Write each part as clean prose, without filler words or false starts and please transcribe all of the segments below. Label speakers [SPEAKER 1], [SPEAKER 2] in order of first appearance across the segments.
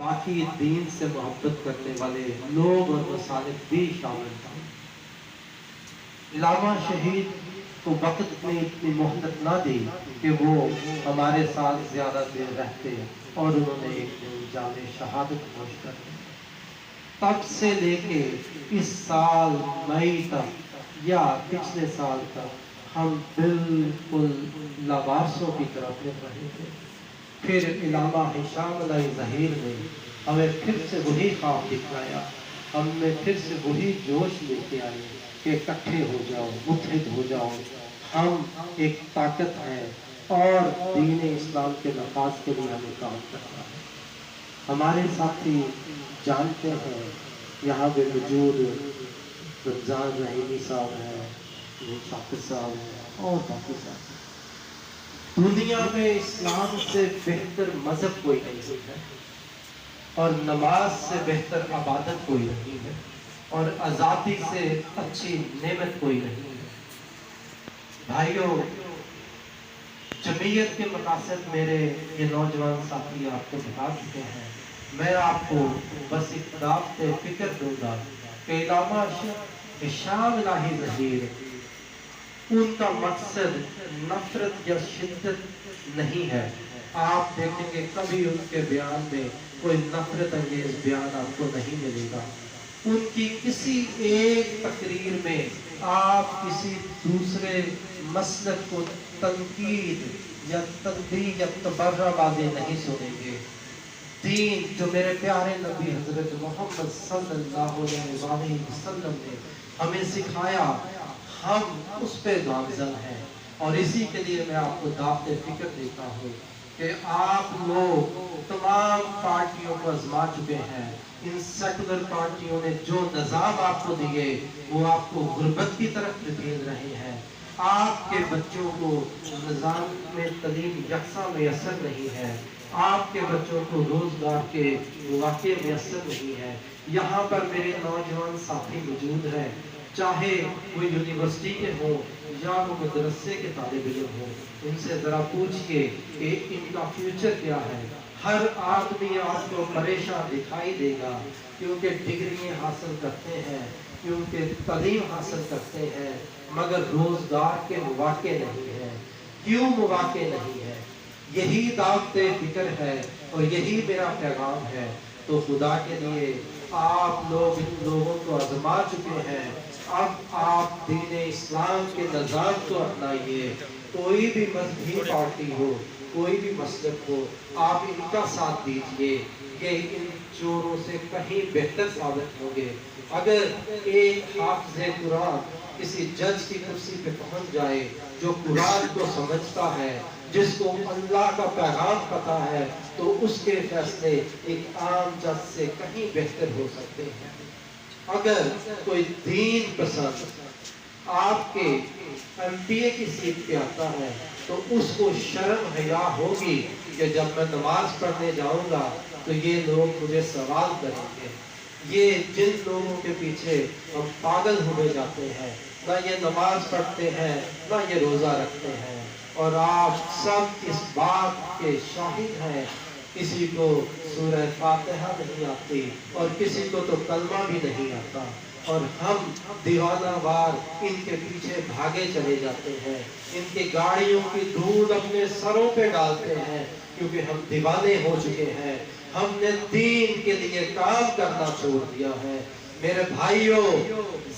[SPEAKER 1] باقی دین سے محبت کرنے والے لوگ اور مصالح بھی شامل تھے۔ علامہ شہید کو وقت نے اتنی مہلت نہ دی کہ وہ ہمارے ساتھ زیادہ دیر رہتے اور انہوں نے ایک دن جام شہادت نوش کر دی۔ تب سے لے کے اس سال مئی تک یا پچھلے سال تک ہم بالکل لاوارثوں کی طرح پھر رہے تھے۔ پھر علامہ ہشام علیہ ظہیر نے ہمیں پھر سے وہی خواب دکھایا، ہم میں پھر سے وہی جوش لے کے آئے کہ اکٹھے ہو جاؤ، متحد ہو جاؤ، ہم ایک طاقت ہے اور دین اسلام کے نفاذ کے لیے ہمیں کام کرنا ہے۔ ہمارے ساتھی جانتے ہیں یہاں پہ موجود رمضان رحیمی صاحب ہیں، شاکر صاحب ہیں اور باقی صاحب، دنیا میں اسلام سے بہتر مذہب کوئی نہیں ہے اور نماز سے بہتر عبادت کوئی نہیں ہے اور آزادی سے اچھی نعمت کوئی نہیں ہے۔ بھائیوں، جمعیت کے مقاصد میرے یہ نوجوان ساتھی آپ کو بتا چکے ہیں۔ میں آپ کو بس ایک دعوت فکر دوں گا کہ علامہ ہشام الہی ظہیر، ان کا مقصد نفرت یا شدت نہیں ہے۔ آپ دیکھیں گے کبھی ان کے بیان میں کوئی نفرت انگیز بیان آپ کو نہیں ملے گا۔ ان کی کسی ایک تقریر میں آپ کسی دوسرے مسلک کو تنقید یا تنقید یا تبرہ بازی نہیں سنیں گے۔ دین جو میرے پیارے نبی حضرت محمد صلی اللہ علیہ وسلم نے ہمیں سکھایا، ہم اس پہ گامزن ہیں اور اسی کے لیے میں آپ کو دعوت فکر دیتا ہوں کہ آپ لوگ تمام پارٹیوں کو آزما چکے ہیں۔ ان سیکولر پارٹیوں نے جو نظام آپ کو دیے وہ آپ کو غربت کی طرف دھکیل رہے ہیں۔ آپ کے بچوں کو نظام میں تعلیم یکساں میسر نہیں ہے، آپ کے بچوں کو روزگار کے مواقع میسر نہیں ہے۔ یہاں پر میرے نوجوان ساتھی موجود ہیں، چاہے وہ یونیورسٹی کے ہوں یا وہ مدرسے کے طالب علم ہوں، ان سے ذرا پوچھئے کہ ان کا فیوچر کیا ہے۔ ہر آدمی آپ کو پریشان دکھائی دے گا کیونکہ ڈگریاں حاصل کرتے ہیں، کیونکہ تعلیم حاصل کرتے ہیں، مگر روزگار کے مواقع نہیں ہیں۔ کیوں مواقع نہیں ہے؟ یہی دعوت فکر ہے اور یہی میرا پیغام ہے۔ تو خدا کے لیے آپ لوگ ان لوگوں کو آزما چکے ہیں، اب آپ دین اسلام کے نظام کو اپنائیے۔ کوئی بھی مذہبی پارٹی ہو، کوئی بھی مسلک ہو، آپ ان کا ساتھ دیجئے، یہ ان چوروں سے کہیں بہتر ثابت ہوں گے۔ اگر ایک حافظ قرآن کسی جج کی کرسی پہ پہنچ جائے جو قرآن کو سمجھتا ہے، جس کو اللہ کا پیغام پتہ ہے، تو اس کے فیصلے ایک عام جج سے کہیں بہتر ہو سکتے ہیں۔ اگر کوئی دین پسند آپ کے ایم پی اے کی سیٹ پہ آتا ہے تو اس کو شرم حیا ہوگی کہ جب میں نماز پڑھنے جاؤں گا تو یہ لوگ مجھے سوال کریں گے۔ یہ جن لوگوں کے پیچھے ہم پاگل ہوئے جاتے ہیں، نہ یہ نماز پڑھتے ہیں نہ یہ روزہ رکھتے ہیں، اور آپ سب اس بات کے شاہد ہیں۔ کسی کو سورہ فاتحہ نہیں آتی اور کسی کو تو کلمہ بھی نہیں آتا، اور ہم دیوانہ وار ان کے پیچھے بھاگے چلے جاتے ہیں، ان کی گاڑیوں کی دھول اپنے سروں پہ ڈالتے ہیں کیونکہ ہم دیوانے ہو چکے ہیں۔ ہم نے دین کے لیے کام کرنا چھوڑ دیا ہے۔ میرے بھائیوں،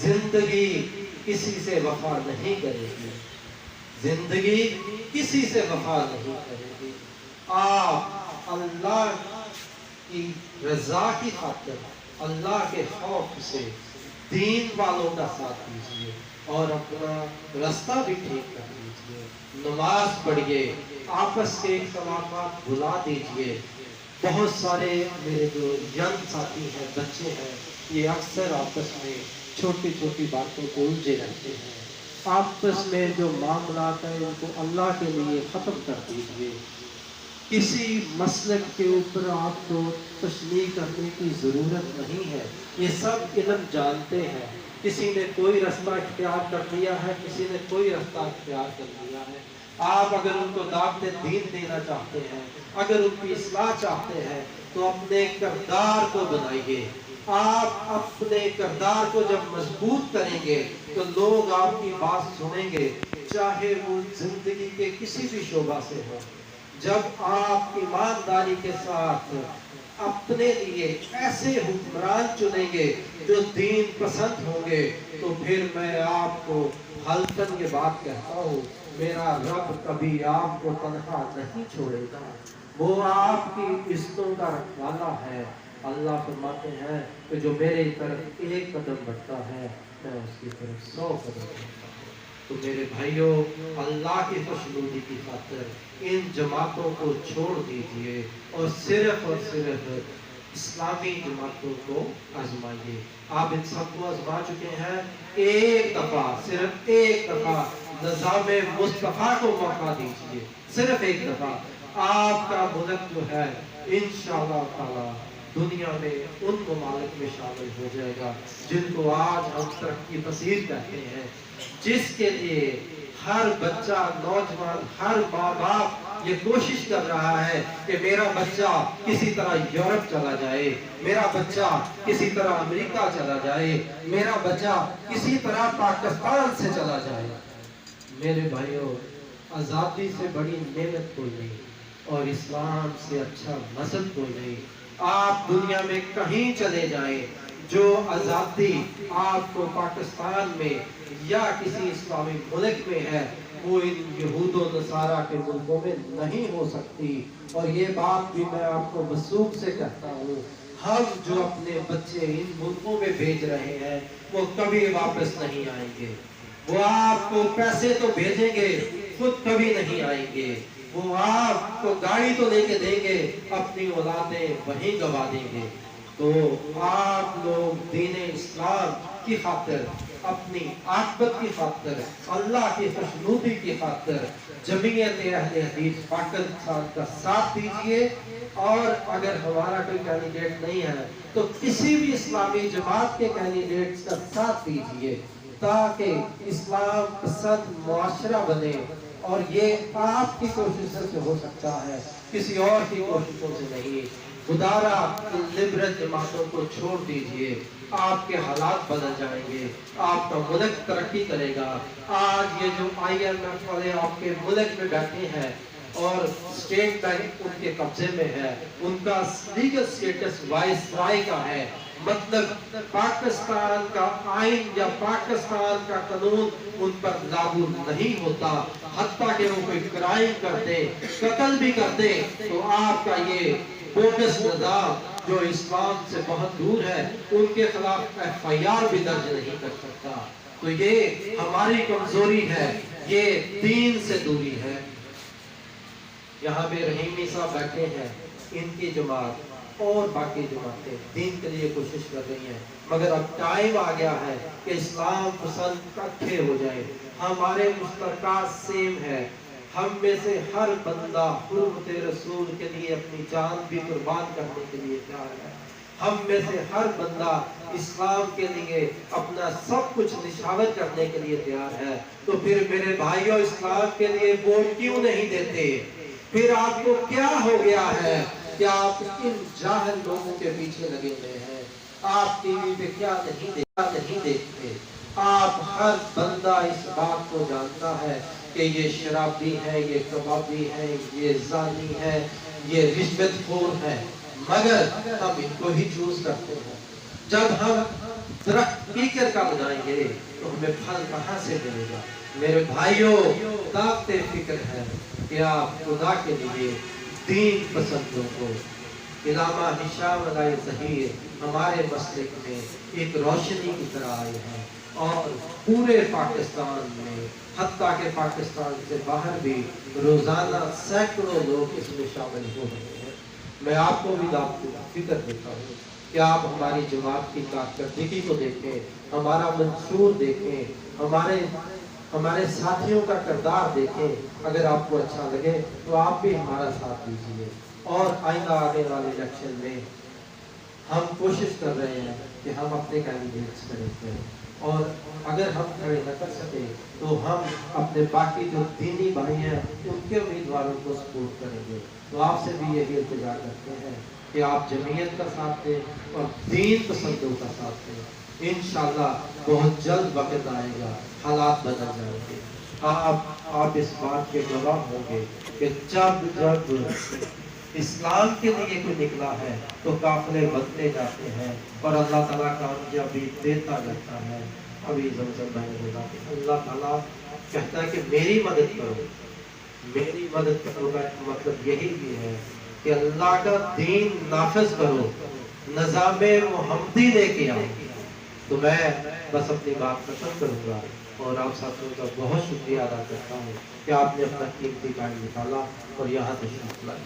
[SPEAKER 1] زندگی کسی سے وفا نہیں کرے گی، زندگی کسی سے وفا نہیں کرے گی۔ آپ اللہ کی رضا کی خاطر، اللہ کے خوف سے دین والوں کا ساتھ دیجئے اور اپنا راستہ بھی ٹھیک کر لیجئے۔ نماز پڑھیے، آپس کے اختلافات بھلا دیجئے۔ بہت سارے میرے جو ینگ ساتھی ہیں، بچے ہیں، یہ اکثر آپس میں چھوٹی چھوٹی باتوں کو الجھے رہتے ہیں۔ آپس میں جو معاملات ہیں ان کو اللہ کے لیے ختم کر دیجئے۔ کسی مسلک کے اوپر آپ کو تشریح کرنے کی ضرورت نہیں ہے، یہ سب علم جانتے ہیں۔ کسی نے کوئی رستہ اختیار کر لیا ہے، کسی نے کوئی رستہ اختیار کر لیا ہے، آپ اگر ان کو دعوت دین دینا چاہتے ہیں، اگر ان کی اصلاح چاہتے ہیں تو اپنے کردار کو بنائیے۔ آپ اپنے کردار کو جب مضبوط کریں گے تو لوگ آپ کی بات سنیں گے، چاہے وہ زندگی کے کسی بھی شعبہ سے ہو۔ جب آپ ایمانداری کے ساتھ اپنے لیے ایسے حکمران چنیں گے جو دین پسند ہوں گے، تو پھر میں آپ کو حلقن یہ بات کہتا ہوں، میرا رب کبھی آپ کو تنہا نہیں چھوڑے گا، وہ آپ کی عزتوں کا رکھوالا ہے۔ اللہ فرماتے ہیں کہ جو میرے طرف ایک قدم بڑھتا ہے میں اس کی طرف 100 قدم بڑھتا ہوں۔ تو میرے بھائیوں، اللہ کی خوشنودی کی خاطر ان جماعتوں کو چھوڑ دیجئے اور صرف اسلامی جماعتوں کو آزمائیے۔ آپ ان سب کو آزما چکے ہیں، ایک دفعہ، صرف ایک دفعہ نظام مصطفیٰ کو موقع دیجئے، صرف ایک دفعہ۔ آپ کا ملک جو ہے انشاءاللہ تعالی دنیا میں ان ممالک میں شامل ہو جائے گا جن کو آج ہم ترقی پذیر کہتے ہیں، جس کے لیے ہر بچہ، نوجوان، ہر ماں باپ یہ کوشش کر رہا ہے کہ میرا بچہ کسی طرح یورپ چلا جائے، میرا بچہ کسی طرح امریکہ چلا جائے، میرا بچہ کسی طرح پاکستان سے چلا جائے۔ میرے بھائیوں، آزادی سے بڑی نعمت کوئی نہیں اور اسلام سے اچھا مذہب کوئی نہیں۔ آپ دنیا میں کہیں چلے جائیں، جو آزادی آپ کو پاکستان میں یا کسی اسلامی ملک میں ہے وہ ان یہود و نصارہ کے ملکوں میں نہیں ہو سکتی۔ اور یہ بات بھی میں آپ کو وثوق سے کہتا ہوں، ہم جو اپنے بچے ان ملکوں میں بھیج رہے ہیں وہ کبھی واپس نہیں آئیں گے۔ وہ آپ کو پیسے تو بھیجیں گے، خود کبھی نہیں آئیں گے۔ وہ آپ کو گاڑی تو لے کے دیں گے، اپنی اولادیں وہیں گوا دیں گے۔ تو آپ لوگ دین اسلام کی خاطر، اپنی عاقبت کی خاطر، اللہ کی خوشنودی کی خاطر جمعیت اہل حدیث پاکستان کا ساتھ دیجئے۔ اور اگر ہمارا کوئی کینڈیڈیٹ نہیں ہے تو کسی بھی اسلامی جماعت کے کینڈیڈیٹس کا ساتھ دیجئے تاکہ اسلام پسند معاشرہ بنے۔ اور یہ آپ کی کوششوں سے ہو سکتا ہے، کسی اور کی کوششوں سے نہیں۔ خدارا ان لبرل جماعتوں کو چھوڑ دیجئے، آپ کے حالات بدل جائیں گے، آپ کا ملک ترقی کرے گا۔ آج یہ جو IMF والے آپ کے ملک میں بیٹھے ہیں اور اسٹیٹ بینک ان کے قبضے میں ہے، ان کا لیگل سٹیٹس وائسرائے کا ہے، مطلب پاکستان کا آئین یا پاکستان کا قانون ان پر لاگو نہیں ہوتا۔ حتیٰ کہ وہ کوئی کرائم کرتے، قتل بھی کرتے تو آپ کا یہ بوگس نظام جو اسلام سے بہت دور ہے ان کے خلاف FIR بھی درج نہیں کر سکتا۔ تو یہ ہماری کمزوری ہے، یہ دین سے دوری ہے۔ یہاں پہ رحیمی صاحب بیٹھے ہیں، ان کی جماعت اور باقی جماعتیں دین کے لیے کوشش کر رہی ہیں، مگر اب ٹائم آ گیا ہے کہ اسلام پسند اکٹھے ہو جائے۔ ہمارے مشترکات سیم ہے، ہم میں سے ہر بندہ حرمت رسول کے لیے اپنی جان بھی قربان کرنے کے لیے تیار ہے، ہم میں سے ہر بندہ اسلام کے لیے اپنا سب کچھ نشاور کرنے کے لیے تیار ہے۔ تو پھر میرے بھائیوں، اسلام کے لیے ووٹ کیوں نہیں دیتے؟ پھر آپ کو کیا ہو گیا ہے کہ آپ ان جاہل لوگوں کے پیچھے لگے ہوئے ہیں؟ آپ ٹی وی پہ کیا نہیں دیکھتے؟ آپ ہر بندہ اس بات کو جانتا ہے کہ یہ شرابی ہے، یہ کبابی ہے، یہ زانی ہے، یہ رشوت خور ہے، مگر ہم ان کو ہی چوز کرتے ہیں۔ جب ہم درخت پیکر کا لگائیں گے تو ہمیں پھل کہاں سے ملے گا؟ میرے بھائیوں، طاقت فکر ہے کہ آپ خدا کے لیے دین پسندوں کو، علامہ ہشام علیہ ظہیر ہمارے مسلک میں ایک روشنی کی طرح آئے ہیں اور پورے پاکستان میں، حتیٰ کہ پاکستان سے باہر بھی روزانہ سینکڑوں لوگ اس میں شامل ہو رہے ہیں۔ میں آپ کو بھی دعوت فکر دیتا ہوں کہ آپ ہماری جماعت کی کارکردگی کو دیکھیں، ہمارا منشور دیکھیں، ہمارے ساتھیوں کا کردار دیکھیں۔ اگر آپ کو اچھا لگے تو آپ بھی ہمارا ساتھ دیجیے۔ اور آئندہ آنے والے الیکشن میں ہم کوشش کر رہے ہیں کہ ہم اپنے کینڈیڈیٹس کریں اور اگر ہم کھڑے نہ کر سکے تو ہم اپنے باقی جو دینی بھائی ہیں ان کے امیدواروں کو سپورٹ کریں گے۔ تو آپ سے بھی یہی التجا کرتے ہیں کہ آپ جمعیت کا ساتھ دیں اور دین پسندوں کا ساتھ دیں۔ انشاءاللہ بہت جلد وقت آئے گا، حالات بدل جائیں گے۔ آپ اس بات کے گواہ ہوں گے کہ جب اسلام کے لیے کوئی نکلا ہے تو قافلے بنتے جاتے ہیں اور اللہ تعالیٰ کامیابی دیتا جاتا ہے۔ ابھی زمزم بھائی نے بولا کہ اللہ تعالیٰ کہتا ہے کہ میری مدد کرو، میری مدد کرو کا مطلب یہی بھی ہے کہ اللہ کا دین نافذ کرو، نظام محمدی لے کے آؤ۔ تو میں بس اپنی بات ختم کروں گا اور آپ ساتھیوں کا بہت شکریہ ادا کرتا ہوں کہ آپ نے اپنا قیمتی ٹائم نکالا اور یہاں تشریف لائے۔